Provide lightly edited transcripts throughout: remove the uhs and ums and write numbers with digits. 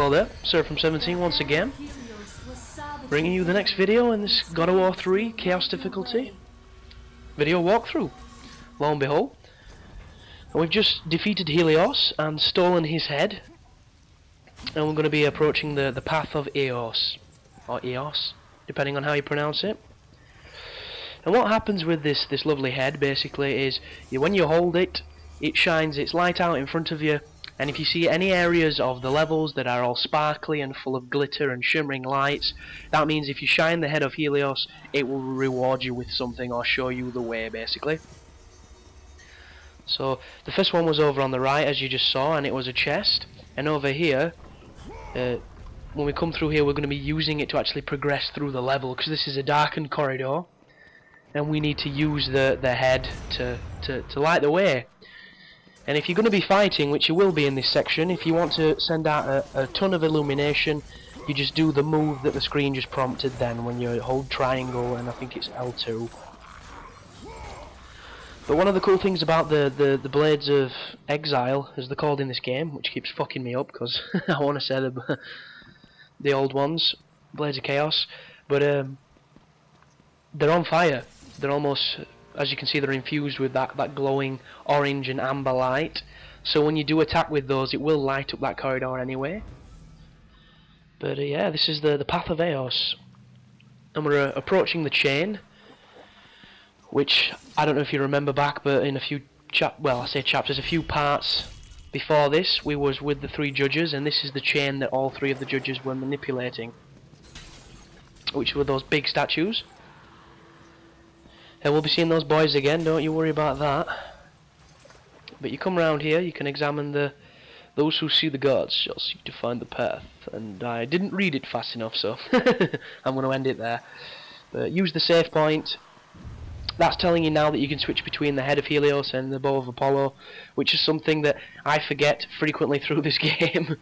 Hello there, Sir from 17 once again, bringing you the next video in this God of War 3 Chaos difficulty video walkthrough. Lo and behold, we've just defeated Helios and stolen his head, and we're going to be approaching the path of Eos, or Eos, depending on how you pronounce it. And what happens with this lovely head basically is, when you hold it, it shines its light out in front of you. And if you see any areas of the levels that are all sparkly and full of glitter and shimmering lights, that means if you shine the head of Helios, it will reward you with something or show you the way, basically. So the first one was over on the right, as you just saw, and it was a chest. And over here, when we come through here, we're going to be using it to actually progress through the level, because this is a darkened corridor, and we need to use the head to light the way. And if you're going to be fighting, which you will be in this section, if you want to send out a ton of illumination, you just do the move that the screen just prompted then, when you hold triangle, and I think it's L2. But one of the cool things about the Blades of Exile, as they're called in this game, which keeps fucking me up, because I want to say the old ones, Blades of Chaos, but they're on fire. They're almost... as you can see, they're infused with that glowing orange and amber light. So when you do attack with those, it will light up that corridor anyway. But yeah, this is the path of Eos. And we're approaching the chain, which, I don't know if you remember back, but in a few chapters, a few parts before this, we was with the 3 judges, and this is the chain that all 3 of the judges were manipulating, which were those big statues. And we'll be seeing those boys again, don't you worry about that. But you come round here, you can examine those who see the gods shall seek to find the path. And I didn't read it fast enough, so I'm going to end it there. But use the save point. That's telling you now that you can switch between the head of Helios and the bow of Apollo, which is something that I forget frequently through this game.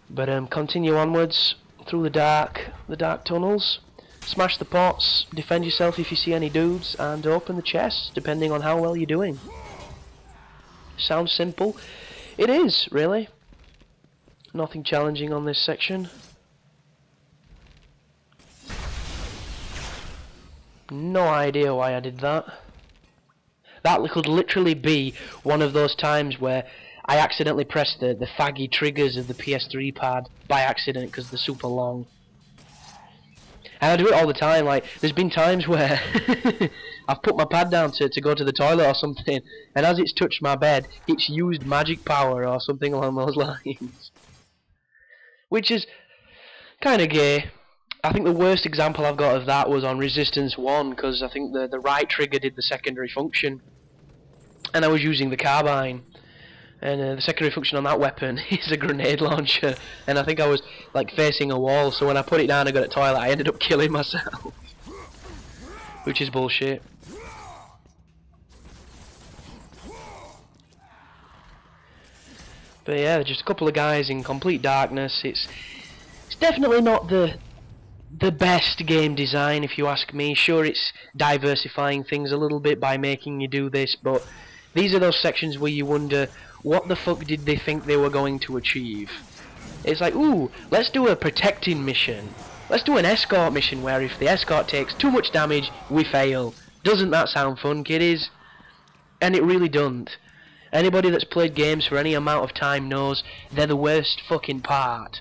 But continue onwards through the dark tunnels. Smash the pots, defend yourself if you see any dudes, and open the chests, depending on how well you're doing. Sounds simple. It is, really. Nothing challenging on this section. No idea why I did that. That could literally be one of those times where I accidentally pressed the faggy triggers of the PS3 pad by accident because they're super long. And I do it all the time. Like, there's been times where I've put my pad down to go to the toilet or something, and as it's touched my bed, it's used magic power or something along those lines. Which is kind of gay. I think the worst example I've got of that was on Resistance 1, because I think the right trigger did the secondary function, and I was using the carbine. And the secondary function on that weapon is a grenade launcher, and I think I was like facing a wall, so when I put it down and got to the toilet, I ended up killing myself. Which is bullshit. But yeah, just a couple of guys in complete darkness. It's definitely not the best game design, if you ask me. Sure, it's diversifying things a little bit by making you do this, but these are those sections where you wonder, what the fuck did they think they were going to achieve? It's like, ooh, let's do a protecting mission. Let's do an escort mission where if the escort takes too much damage, we fail. Doesn't that sound fun, kiddies? And it really doesn't. Anybody that's played games for any amount of time knows they're the worst fucking part.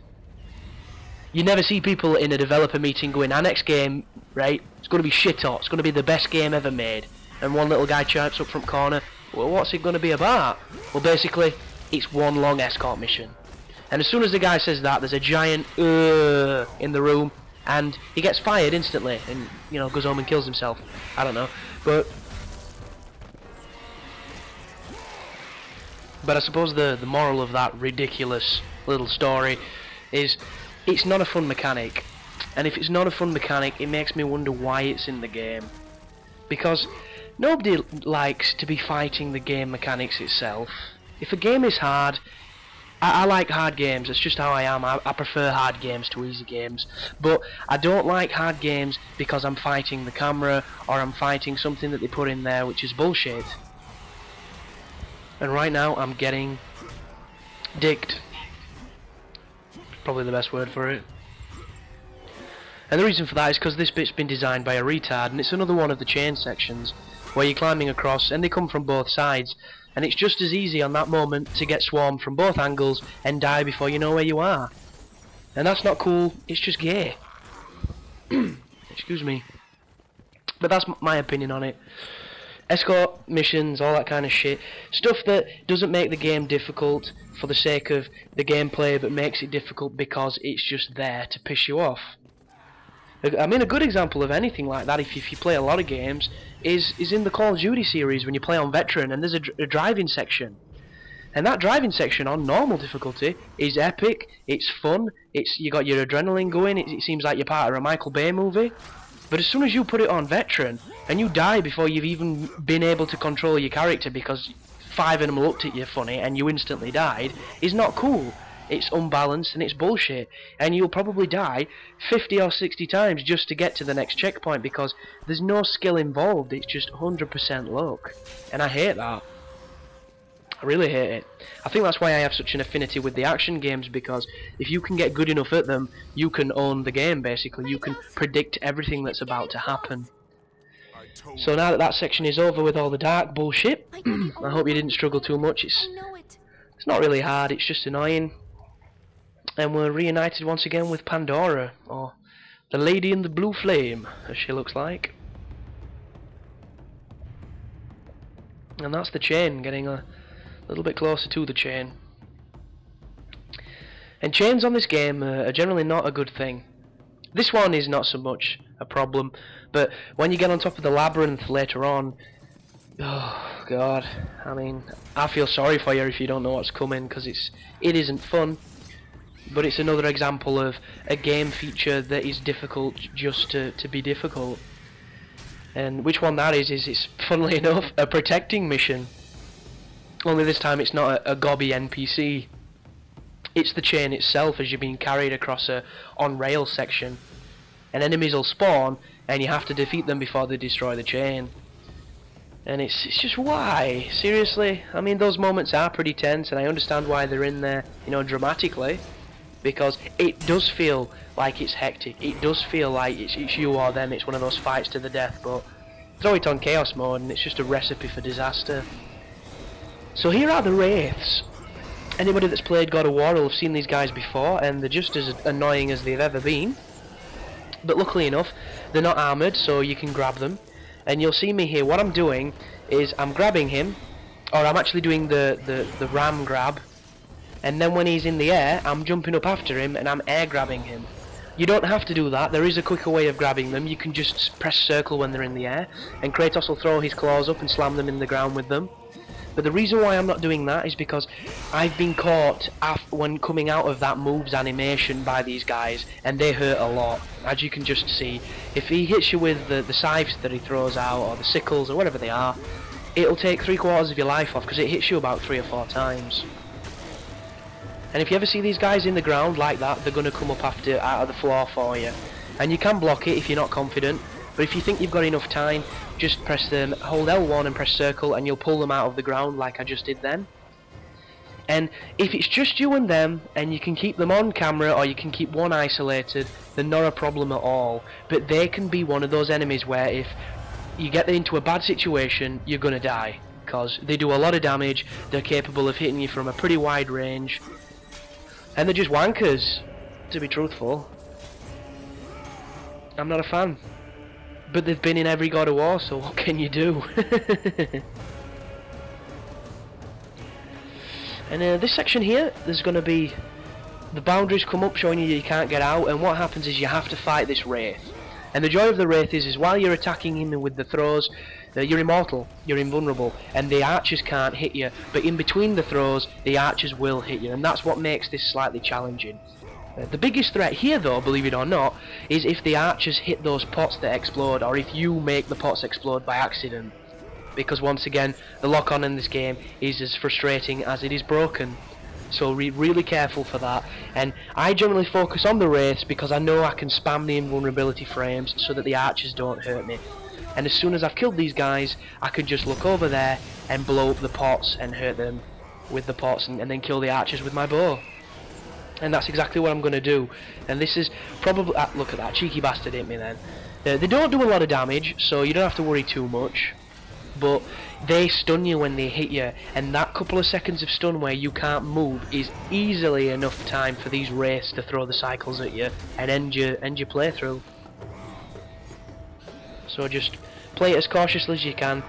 You never see people in a developer meeting going, our next game, right, it's going to be shit hot, it's going to be the best game ever made. And one little guy chirps up front corner, well, what's it going to be about? Well, basically, it's one long escort mission. And as soon as the guy says that, there's a giant in the room, and he gets fired instantly, and, you know, goes home and kills himself. I don't know. But I suppose the moral of that ridiculous little story is, it's not a fun mechanic. And if it's not a fun mechanic, it makes me wonder why it's in the game. Because nobody likes to be fighting the game mechanics itself. If a game is hard, I like hard games, that's just how I am. I prefer hard games to easy games. But I don't like hard games because I'm fighting the camera, or I'm fighting something that they put in there which is bullshit. And right now I'm getting dicked. Probably the best word for it. And the reason for that is because this bit's been designed by a retard, and it's another one of the chain sections where you're climbing across and they come from both sides, and it's just as easy on that moment to get swarmed from both angles and die before you know where you are. And that's not cool, it's just gay. Excuse me. But that's my opinion on it. Escort missions, all that kind of shit. Stuff that doesn't make the game difficult for the sake of the gameplay, but makes it difficult because it's just there to piss you off. I mean, a good example of anything like that, if you play a lot of games, is in the Call of Duty series when you play on Veteran and there's a driving section. And that driving section on normal difficulty is epic, it's fun, you got your adrenaline going, it seems like you're part of a Michael Bay movie. But as soon as you put it on Veteran, and you die before you've even been able to control your character because 5 of them looked at you funny and you instantly died, is not cool. It's unbalanced and it's bullshit. And you'll probably die 50 or 60 times just to get to the next checkpoint because there's no skill involved, it's just 100% luck. And I hate that. I really hate it. I think that's why I have such an affinity with the action games, because if you can get good enough at them, you can own the game basically. You can predict everything that's about to happen. So now that that section is over with all the dark bullshit, I hope you didn't struggle too much. It's not really hard, it's just annoying. And we're reunited once again with Pandora, or the lady in the blue flame, as she looks like. And that's the chain, getting a little bit closer to the chain. And chains on this game are generally not a good thing. This one is not so much a problem, but when you get on top of the labyrinth later on, oh god, I mean, I feel sorry for you if you don't know what's coming, because it isn't fun. But it's another example of a game feature that is difficult just to be difficult. And which one that is it's, funnily enough, a protecting mission. Only this time it's not a gobby NPC. It's the chain itself as you're being carried across a on-rail section. And enemies will spawn, and you have to defeat them before they destroy the chain. And it's just why? Seriously? I mean, those moments are pretty tense, and I understand why they're in there, you know, dramatically. Because it does feel like it's hectic. It does feel like it's you or them. It's one of those fights to the death. But throw it on chaos mode, and it's just a recipe for disaster. So here are the Wraiths. Anybody that's played God of War will have seen these guys before, and they're just as annoying as they've ever been. But luckily enough, they're not armoured, so you can grab them. And you'll see me here. What I'm doing is I'm grabbing him, or I'm actually doing the ram grab. And then when he's in the air, I'm jumping up after him and I'm air grabbing him. You don't have to do that, there is a quicker way of grabbing them. You can just press circle when they're in the air, and Kratos will throw his claws up and slam them in the ground with them. But the reason why I'm not doing that is because I've been caught when coming out of that moves animation by these guys, and they hurt a lot. As you can just see, if he hits you with the scythes that he throws out, or the sickles, or whatever they are, it'll take 3/4 of your life off, because it hits you about 3 or 4 times. And if you ever see these guys in the ground like that, they're going to come up out of the floor for you. And you can block it if you're not confident, but if you think you've got enough time, just press them, hold L1 and press circle, and you'll pull them out of the ground like I just did then. And if it's just you and them, and you can keep them on camera, or you can keep one isolated, then not a problem at all. But they can be one of those enemies where if you get into a bad situation, you're going to die. Because they do a lot of damage, they're capable of hitting you from a pretty wide range. And they're just wankers, to be truthful. I'm not a fan. But they've been in every God of War, so what can you do? And this section here, there's going to be the boundaries come up showing you can't get out, and what happens is you have to fight this Wraith. And the joy of the Wraith is while you're attacking him with the throws, you're immortal, you're invulnerable, and the archers can't hit you, but in between the throws, the archers will hit you, and that's what makes this slightly challenging. The biggest threat here though, believe it or not, is if the archers hit those pots that explode, or if you make the pots explode by accident. Because once again, the lock-on in this game is as frustrating as it is broken. So be really careful for that. And I generally focus on the Wraiths because I know I can spam the invulnerability frames so that the archers don't hurt me. And as soon as I've killed these guys, I can just look over there and blow up the pots and hurt them with the pots, and then kill the archers with my bow. And that's exactly what I'm going to do. And this is probably... look at that, cheeky bastard hit me then. They don't do a lot of damage, so you don't have to worry too much. But they stun you when they hit you, and that couple of seconds of stun where you can't move is easily enough time for these wraiths to throw the cycles at you and end your playthrough. So just play it as cautiously as you can.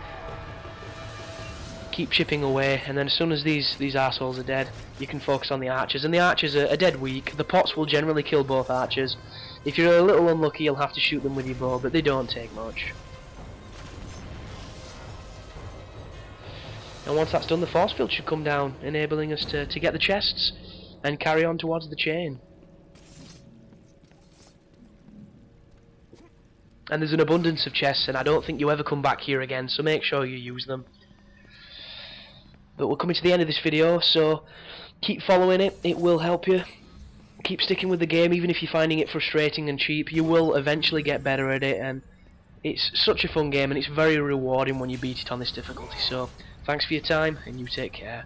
Keep chipping away, and then as soon as these assholes are dead, you can focus on the archers. And the archers are dead weak. The pots will generally kill both archers. If you're a little unlucky, you'll have to shoot them with your bow, but they don't take much. And once that's done, the force field should come down, enabling us to get the chests and carry on towards the chain. And there's an abundance of chests, and I don't think you ever come back here again, so make sure you use them. But we're coming to the end of this video, so keep following it, it will help you. Keep sticking with the game, even if you're finding it frustrating and cheap. You will eventually get better at it, and it's such a fun game, and it's very rewarding when you beat it on this difficulty. So thanks for your time, and you take care.